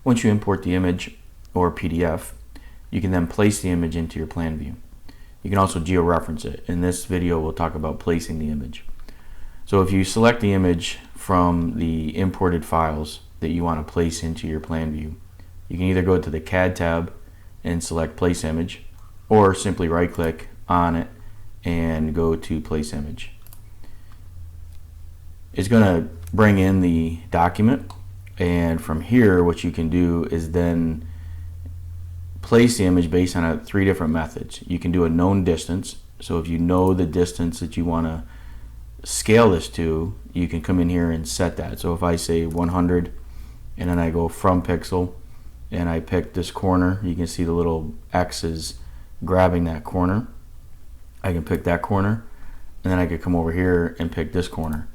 Once you import the image or PDF, you can then place the image into your plan view. You can also georeference it. In this video, we'll talk about placing the image. So if you select the image from the imported files that you want to place into your plan view, you can either go to the CAD tab and select Place Image, or simply right click on it and go to Place Image. It's going to bring in the document, and from here what you can do is then place the image based on 3 different methods. You can do a known distance, so if you know the distance that you want to scale this to, you can come in here and set that. So if I say 100 and then I go from pixel and I pick this corner, you can see the little X is grabbing that corner. I can pick that corner, and then I could come over here and pick this corner,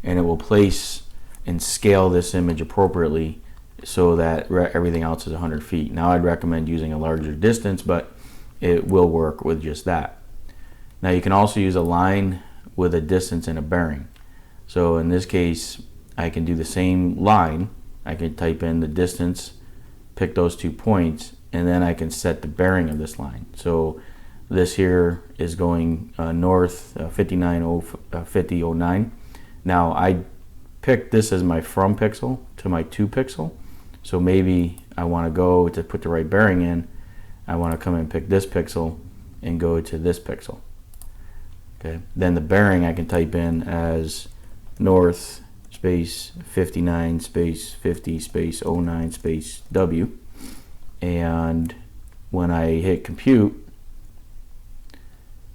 and it will place and scale this image appropriately so that everything else is 100 feet. Now I'd recommend using a larger distance, but it will work with just that. Now you can also use a line with a distance and a bearing. So in this case, I can do the same line. I can type in the distance, pick those 2 points, and then I can set the bearing of this line. So this here is going north 5009. Now I picked this as my from pixel to my to pixel. So maybe I want to go to put the right bearing in. I want to come and pick this pixel and go to this pixel. Okay. Then the bearing I can type in as north space 59 space 50 space 09 space W, and when I hit compute,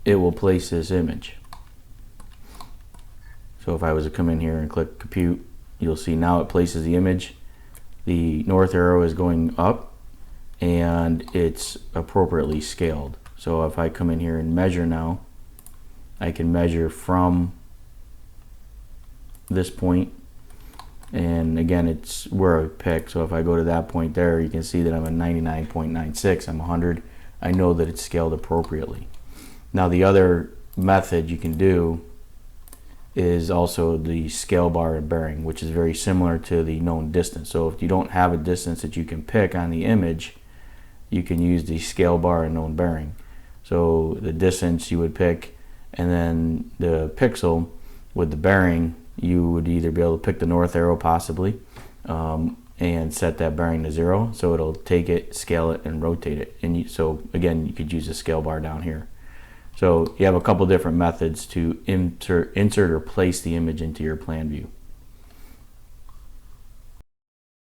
it will place this image. So if I was to come in here and click compute, you'll see now it places the image. The north arrow is going up and it's appropriately scaled. So if I come in here and measure now, I can measure from this point, and again it's where I pick. So if I go to that point there, you can see that I'm at 99.96. I'm 100. I know that it's scaled appropriately. Now the other method you can do is also the scale bar and bearing, which is very similar to the known distance. So if you don't have a distance that you can pick on the image, you can use the scale bar and known bearing. So the distance you would pick, and then the pixel with the bearing, you would either be able to pick the north arrow possibly and set that bearing to 0, so it'll take it, scale it, and rotate it. And so again, you could use the scale bar down here. So you have a couple different methods to insert or place the image into your plan view.